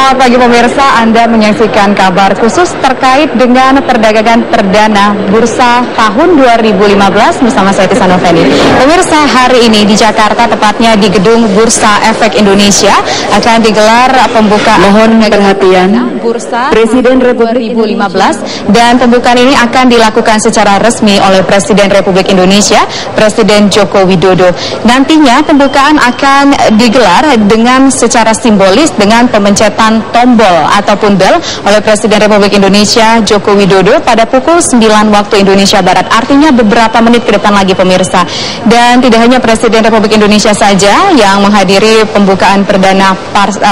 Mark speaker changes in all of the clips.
Speaker 1: Selamat pagi pemirsa, Anda menyaksikan kabar khusus terkait dengan perdagangan perdana Bursa tahun 2015 bersama saya Tisana Feni. Pemirsa, hari ini di Jakarta, tepatnya di Gedung Bursa Efek Indonesia, akan digelar pembukaan.
Speaker 2: Mohon perhatian,
Speaker 1: Bursa
Speaker 2: Presiden Republik
Speaker 1: 2015, dan pembukaan ini akan dilakukan secara resmi oleh Presiden Republik Indonesia, Presiden Joko Widodo. Nantinya pembukaan akan digelar dengan secara simbolis dengan pemencetan tombol ataupun bel oleh Presiden Republik Indonesia Joko Widodo pada pukul 9 waktu Indonesia Barat. Artinya beberapa menit ke depan lagi pemirsa. Dan tidak hanya Presiden Republik Indonesia saja yang menghadiri pembukaan perdana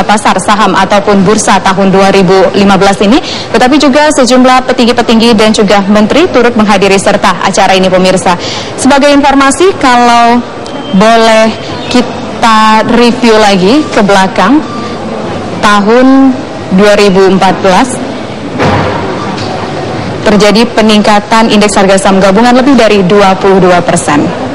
Speaker 1: pasar saham ataupun bursa tahun 2015 ini, tetapi juga sejumlah petinggi-petinggi dan juga menteri turut menghadiri serta acara ini pemirsa. Sebagai informasi, kalau boleh kita review lagi ke belakang, tahun 2014 terjadi peningkatan indeks harga saham gabungan lebih dari 22%.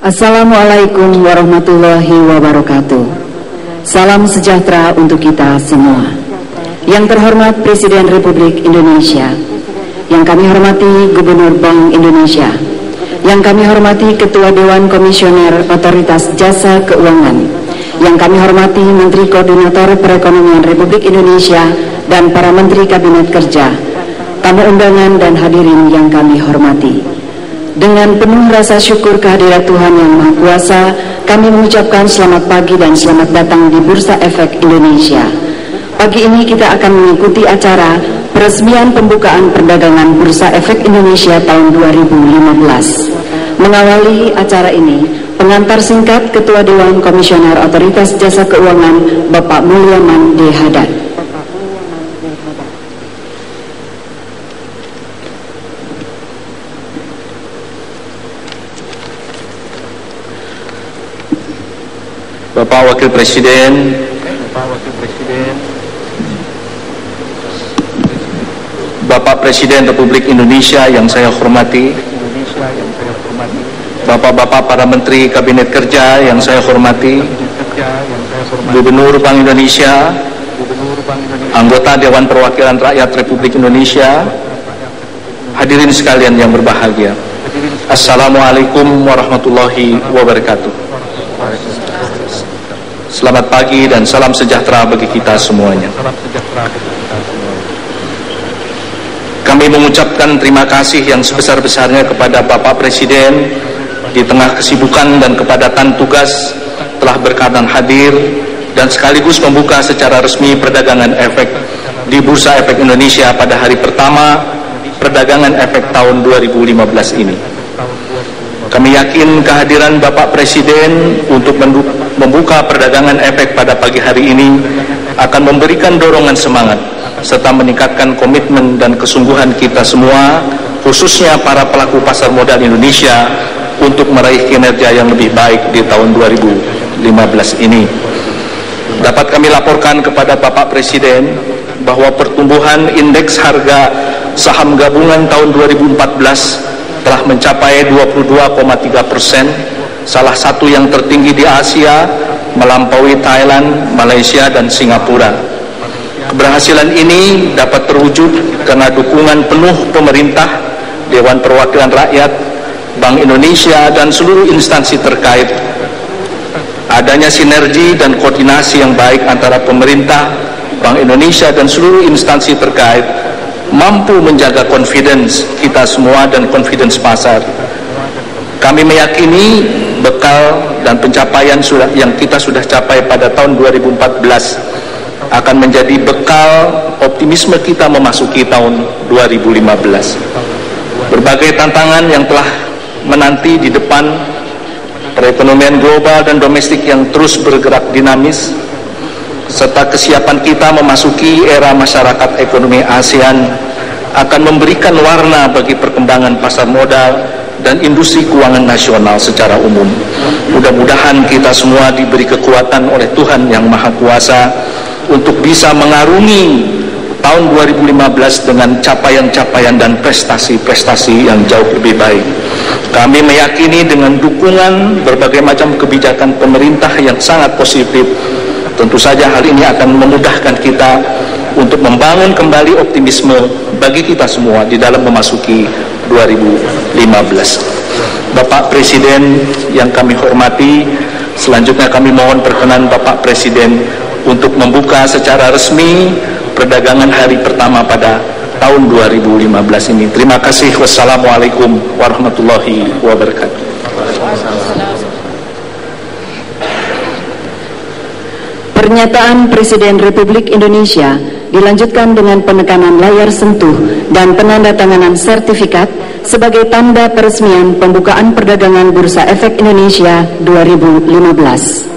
Speaker 2: Assalamualaikum warahmatullahi wabarakatuh. Salam sejahtera untuk kita semua. Yang terhormat Presiden Republik Indonesia, yang kami hormati Gubernur Bank Indonesia, yang kami hormati Ketua Dewan Komisioner Otoritas Jasa Keuangan, yang kami hormati Menteri Koordinator Perekonomian Republik Indonesia dan para Menteri Kabinet Kerja, tamu undangan dan hadirin yang kami hormati. Dengan penuh rasa syukur kehadirat Tuhan Yang Maha Kuasa, kami mengucapkan selamat pagi dan selamat datang di Bursa Efek Indonesia. Pagi ini kita akan mengikuti acara peresmian pembukaan perdagangan Bursa Efek Indonesia tahun 2015. Mengawali acara ini, pengantar singkat Ketua Dewan Komisioner Otoritas Jasa Keuangan, Bapak Mulyaman D. Haddad.
Speaker 3: Bapak Wakil Presiden, Bapak Presiden Republik Indonesia yang saya hormati, Bapak-bapak para Menteri Kabinet Kerja yang saya hormati, Gubernur Bank Indonesia, anggota Dewan Perwakilan Rakyat Republik Indonesia, hadirin sekalian yang berbahagia. Assalamualaikum warahmatullahi wabarakatuh. Selamat pagi dan salam sejahtera bagi kita semuanya. Kami mengucapkan terima kasih yang sebesar-besarnya kepada Bapak Presiden di tengah kesibukan dan kepadatan tugas telah berkenan hadir dan sekaligus membuka secara resmi perdagangan efek di Bursa Efek Indonesia pada hari pertama perdagangan efek tahun 2015 ini. Kami yakin kehadiran Bapak Presiden untuk membuka perdagangan efek pada pagi hari ini akan memberikan dorongan semangat serta meningkatkan komitmen dan kesungguhan kita semua, khususnya para pelaku pasar modal Indonesia, untuk meraih kinerja yang lebih baik di tahun 2015 ini. Dapat kami laporkan kepada Bapak Presiden bahwa pertumbuhan indeks harga saham gabungan tahun 2014 telah mencapai 22,3%, salah satu yang tertinggi di Asia, melampaui Thailand, Malaysia, dan Singapura. Keberhasilan ini dapat terwujud karena dukungan penuh pemerintah, Dewan Perwakilan Rakyat, Bank Indonesia, dan seluruh instansi terkait. Adanya sinergi dan koordinasi yang baik antara pemerintah, Bank Indonesia, dan seluruh instansi terkait mampu menjaga confidence kita semua dan confidence pasar. Kami meyakini bekal dan pencapaian yang kita sudah capai pada tahun 2014 akan menjadi bekal optimisme kita memasuki tahun 2015. Berbagai tantangan yang telah menanti di depan, perekonomian global dan domestik yang terus bergerak dinamis, serta kesiapan kita memasuki era masyarakat ekonomi ASEAN akan memberikan warna bagi perkembangan pasar modal dan industri keuangan nasional secara umum. Mudah-mudahan kita semua diberi kekuatan oleh Tuhan Yang Maha Kuasa untuk bisa mengarungi tahun 2015 dengan capaian-capaian dan prestasi-prestasi yang jauh lebih baik. Kami meyakini dengan dukungan berbagai macam kebijakan pemerintah yang sangat positif, tentu saja hal ini akan memudahkan kita untuk membangun kembali optimisme bagi kita semua di dalam memasuki 2015. Bapak Presiden yang kami hormati, selanjutnya kami mohon perkenan Bapak Presiden untuk membuka secara resmi perdagangan hari pertama pada tahun 2015 ini. Terima kasih. Wassalamualaikum warahmatullahi wabarakatuh.
Speaker 2: Pernyataan Presiden Republik Indonesia dilanjutkan dengan penekanan layar sentuh dan penandatanganan sertifikat sebagai tanda peresmian pembukaan perdagangan Bursa Efek Indonesia 2015.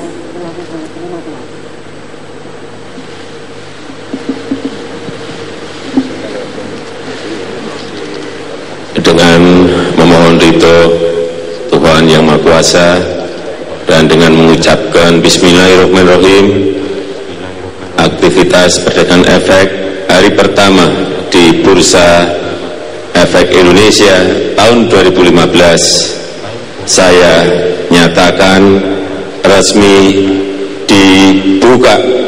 Speaker 4: Dengan memohon ridho Tuhan Yang Maha Kuasa dan dengan mengucapkan Bismillahirrahmanirrahim, aktivitas perdagangan efek hari pertama di Bursa Efek Indonesia tahun 2015 saya nyatakan resmi dibuka.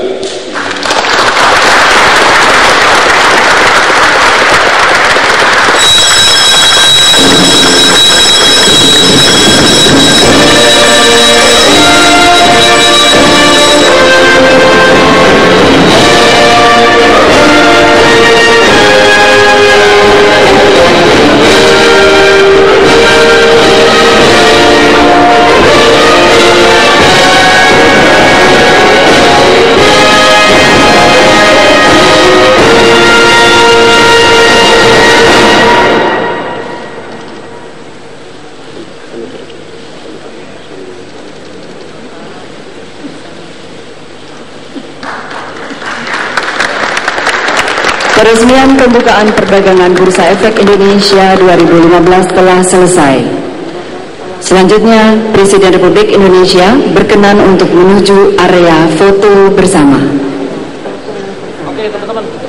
Speaker 2: Peresmian pembukaan perdagangan Bursa Efek Indonesia 2015 telah selesai. Selanjutnya, Presiden Republik Indonesia berkenan untuk menuju area foto bersama.
Speaker 3: Oke, teman-teman.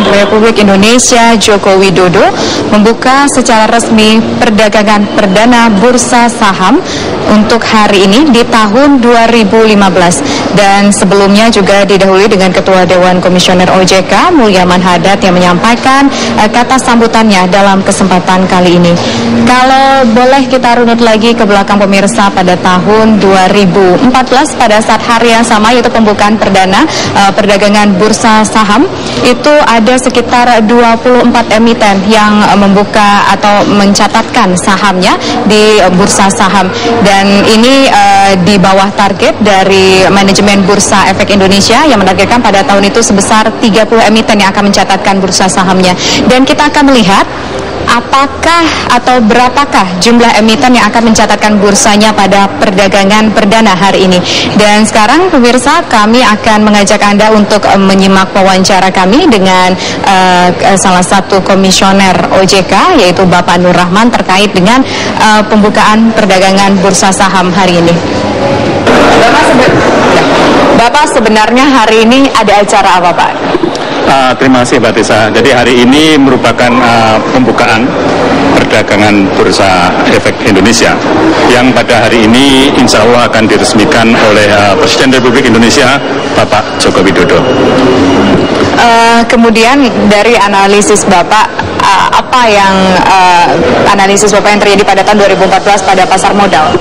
Speaker 1: Republik Indonesia Joko Widodo membuka secara resmi perdagangan perdana bursa saham untuk hari ini di tahun 2015. Dan sebelumnya juga didahului dengan Ketua Dewan Komisioner OJK Mulyaman Hadad yang menyampaikan kata sambutannya dalam kesempatan kali ini. Kalau boleh kita runut lagi ke belakang pemirsa, pada tahun 2014 pada saat hari yang sama yaitu pembukaan perdana perdagangan bursa saham, itu ada sekitar 24 emiten yang membuka atau mencatatkan sahamnya di bursa saham, dan ini di bawah target dari manajemen Bursa Efek Indonesia yang menargetkan pada tahun itu sebesar 30 emiten yang akan mencatatkan bursa sahamnya. Dan kita akan melihat apakah atau berapakah jumlah emiten yang akan mencatatkan bursanya pada perdagangan perdana hari ini. Dan sekarang pemirsa, kami akan mengajak Anda untuk menyimak wawancara kami dengan salah satu komisioner OJK, yaitu Bapak Nur Rahman, terkait dengan pembukaan perdagangan bursa saham hari ini. Bapak, sebenarnya hari ini ada acara apa, Pak?
Speaker 5: Terima kasih Mbak Tisa. Jadi hari ini merupakan pembukaan perdagangan Bursa Efek Indonesia yang pada hari ini insya Allah akan diresmikan oleh Presiden Republik Indonesia Bapak Joko Widodo.
Speaker 1: Kemudian dari analisis Bapak, apa yang analisis Bapak yang terjadi pada tahun 2014 pada pasar modal?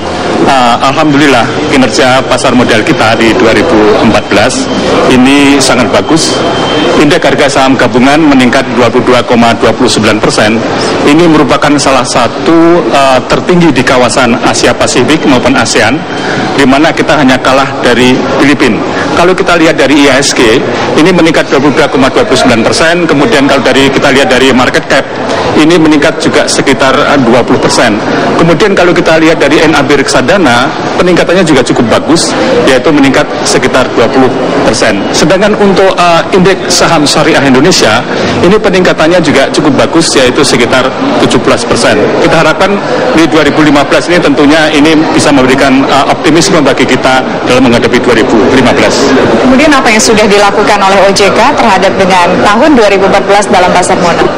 Speaker 5: Alhamdulillah kinerja pasar modal kita di 2014 ini sangat bagus. Indeks harga saham gabungan meningkat 22,29%. Ini merupakan salah satu tertinggi di kawasan Asia Pasifik maupun ASEAN, di mana kita hanya kalah dari Filipina. Kalau kita lihat dari IHSG ini meningkat 22,29%. Kemudian kalau kita lihat dari market cap ini meningkat juga sekitar 20%. Kemudian kalau kita lihat dari NAB reksadana, peningkatannya juga cukup bagus, yaitu meningkat sekitar 20%. Sedangkan untuk indeks saham syariah Indonesia, ini peningkatannya juga cukup bagus, yaitu sekitar 17%. Kita harapkan di 2015 ini tentunya ini bisa memberikan optimisme bagi kita dalam menghadapi 2015.
Speaker 1: Kemudian apa yang sudah dilakukan oleh OJK terhadap dengan tahun 2014 dalam pasar modal?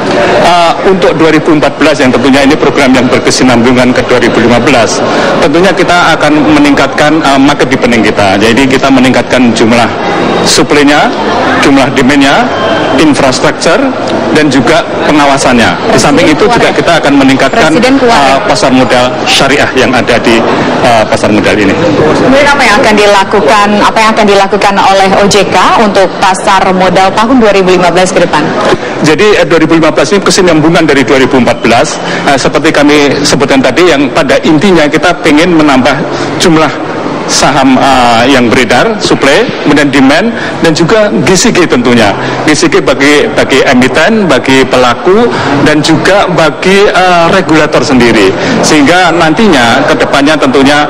Speaker 5: Untuk 2014 yang tentunya ini program yang berkesinambungan ke 2015, tentunya kita akan meningkatkan market deepening kita. Jadi kita meningkatkan jumlah suplainya, jumlah demand-nya, infrastruktur, dan juga pengawasannya. Di samping itu juga kita akan meningkatkan pasar modal syariah yang ada di pasar modal ini.
Speaker 1: Kemudian apa yang akan dilakukan oleh OJK untuk pasar modal tahun 2015 ke depan?
Speaker 5: Jadi 2015 ini kesinambungan dari 2014, seperti kami sebutkan tadi, yang pada intinya kita ingin menambah jumlah saham yang beredar, supply, kemudian demand, dan juga GCG tentunya. GCG bagi emiten, bagi pelaku, dan juga bagi regulator sendiri. Sehingga nantinya, ke depannya tentunya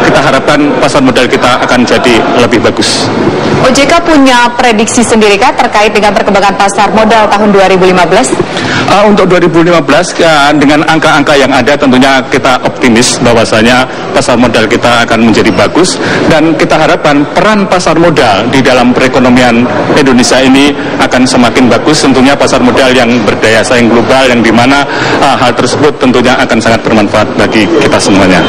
Speaker 5: kita harapkan pasar modal kita akan jadi lebih bagus.
Speaker 1: OJK punya prediksi sendiri kah terkait dengan perkembangan pasar modal tahun 2015?
Speaker 5: Untuk 2015 dengan angka-angka yang ada tentunya kita optimis bahwasanya pasar modal kita akan menjadi bagus, dan kita harapkan peran pasar modal di dalam perekonomian Indonesia ini akan semakin bagus. Tentunya pasar modal yang berdaya saing global, yang dimana hal tersebut tentunya akan sangat bermanfaat bagi kita semuanya.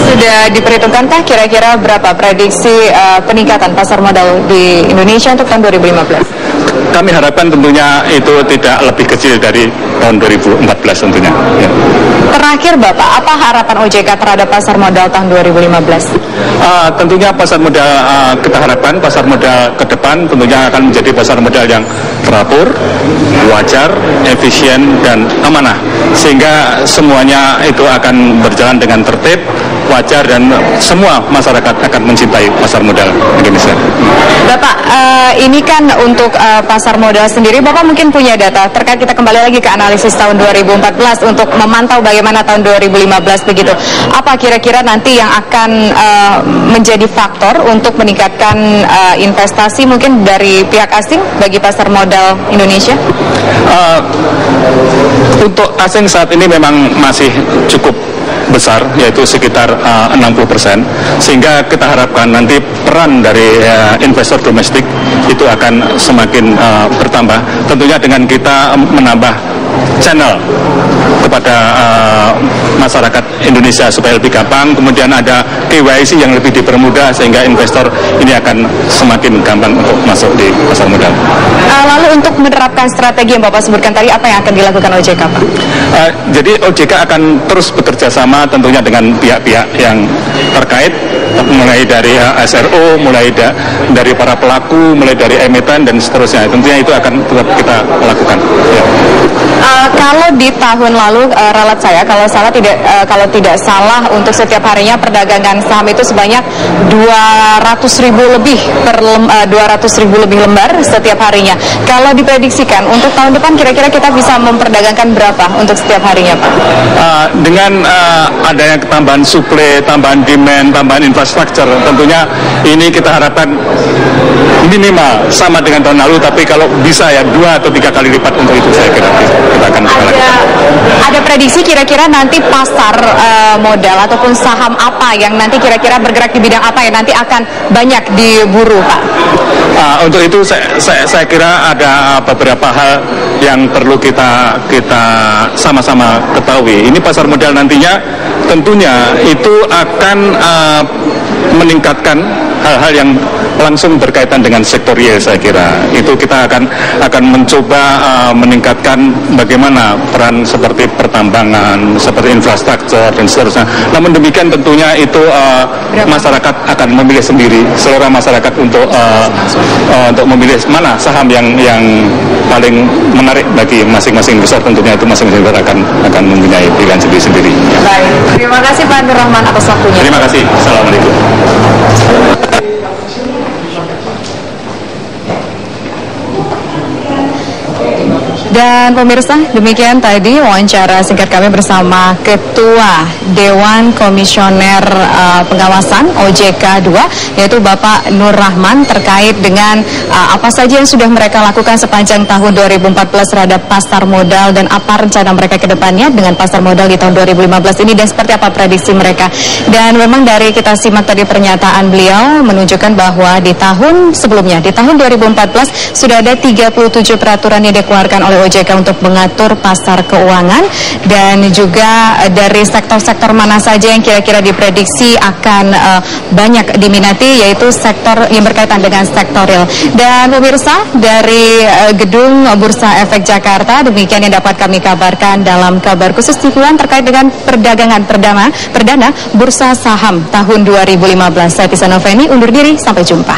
Speaker 1: Sudah diperhitungkankah kira-kira berapa prediksi peningkatan pasar modal di Indonesia untuk tahun 2015?
Speaker 5: Kami harapkan tentunya itu tidak lebih kecil dari tahun 2014 tentunya. Ya.
Speaker 1: Terakhir Bapak, apa harapan OJK terhadap pasar modal tahun 2015?
Speaker 5: Tentunya pasar modal, kita harapkan pasar modal ke depan tentunya akan menjadi pasar modal yang teratur, wajar, efisien, dan amanah, sehingga semuanya itu akan berjalan dengan tertib, wajar, dan semua masyarakat akan mencintai pasar modal Indonesia.
Speaker 1: Bapak, ini kan untuk pasar modal sendiri, Bapak mungkin punya data terkait, kita kembali lagi ke analisis tahun 2014 untuk memantau bagaimana tahun 2015 begitu. Apa kira-kira nanti yang akan menjadi faktor untuk meningkatkan investasi mungkin dari pihak asing bagi pasar modal Indonesia?
Speaker 5: Untuk asing saat ini memang masih cukup besar, yaitu sekitar 60%, sehingga kita harapkan nanti peran dari investor domestik itu akan semakin bertambah, tentunya dengan kita menambah channel kepada masyarakat Indonesia supaya lebih gampang, kemudian ada KYC yang lebih dipermudah sehingga investor ini akan semakin gampang untuk masuk di pasar modal.
Speaker 1: Lalu untuk menerapkan strategi yang Bapak sebutkan tadi, apa yang akan dilakukan OJK, Pak?
Speaker 5: Jadi OJK akan terus bekerja sama tentunya dengan pihak-pihak yang terkait, mulai dari SRO, mulai dari para pelaku, mulai dari emiten dan seterusnya. Tentunya itu akan tetap kita lakukan. Ya.
Speaker 1: Kalau di tahun lalu, ralat saya kalau tidak salah untuk setiap harinya perdagangan saham itu sebanyak 200.000 lebih lembar setiap harinya. Kalau diprediksikan untuk tahun depan kira-kira kita bisa memperdagangkan berapa untuk setiap harinya, Pak?
Speaker 5: Dengan adanya tambahan suplai, tambahan demand, tambahan infrastruktur, tentunya ini kita harapkan minimal sama dengan tahun lalu, tapi kalau bisa ya 2 atau 3 kali lipat untuk itu saya kira kita akan lakukan.
Speaker 1: Ada prediksi kira-kira nanti pasar modal ataupun saham apa yang nanti kira-kira bergerak di bidang apa yang nanti akan banyak diburu, Pak?
Speaker 5: Untuk itu saya kira ada beberapa hal yang perlu kita sama-sama ketahui. Ini pasar modal nantinya tentunya itu akan meningkatkan hal-hal yang langsung berkaitan dengan sektor real, saya kira. Itu kita akan mencoba meningkatkan bagaimana peran seperti pertambangan, seperti infrastruktur dan seterusnya. Namun demikian tentunya itu masyarakat akan memilih sendiri, selera masyarakat untuk memilih mana saham yang paling menarik bagi masing-masing besar. Tentunya itu masing-masing besar akan mempunyai pilihan sendiri-sendiri.
Speaker 1: Baik, terima kasih Pak Nur Rahman atas waktunya.
Speaker 5: Terima kasih. Assalamualaikum.
Speaker 1: Dan pemirsa, demikian tadi wawancara singkat kami bersama Ketua Dewan Komisioner Pengawasan OJK 2, yaitu Bapak Nur Rahman, terkait dengan apa saja yang sudah mereka lakukan sepanjang tahun 2014 terhadap pasar modal dan apa rencana mereka ke depannya dengan pasar modal di tahun 2015 ini dan seperti apa prediksi mereka. Dan memang dari kita simak tadi pernyataan beliau menunjukkan bahwa di tahun sebelumnya, di tahun 2014 sudah ada 37 peraturan yang dikeluarkan oleh OJK untuk mengatur pasar keuangan, dan juga dari sektor-sektor mana saja yang kira-kira diprediksi akan banyak diminati, yaitu sektor yang berkaitan dengan sektor real. Dan pemirsa, dari Gedung Bursa Efek Jakarta, demikian yang dapat kami kabarkan dalam kabar khusus Tikuan terkait dengan perdagangan perdana Bursa Saham tahun 2015. Saya Tisa Noveni undur diri, sampai jumpa.